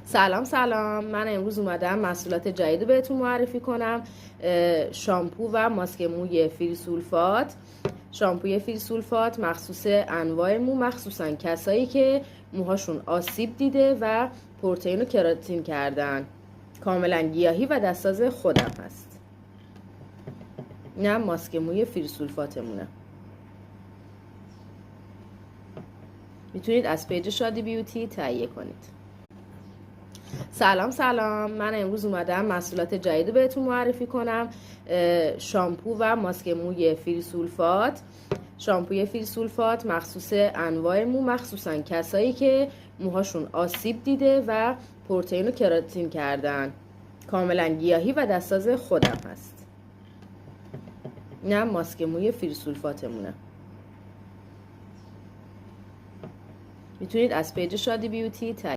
سلام، من امروز اومدم محصولات جدید بهتون معرفی کنم. شامپو و ماسک موی فری سولفات. شامپوی فری سولفات مخصوص انواع مو، مخصوصا کسایی که موهاشون آسیب دیده و پروتئین و کراتین کردن. کاملا گیاهی و دستساز خودم هست. اینم ماسک موی فری سولفاتمونه. میتونید از پیج شادی بیوتی تهیه کنید. سلام، من امروز اومدم محصولات جدید بهتون معرفی کنم. شامپو و ماسک موی فری سولفات. شامپوی فری سولفات مخصوص انواع مو، مخصوصا کسایی که موهاشون آسیب دیده و پروتئین و کراتین کردن. کاملا گیاهی و دستساز خودم هست. اینم ماسک موی فری سولفاتمونه. میتونید از پیج شادی بیوتی تهیه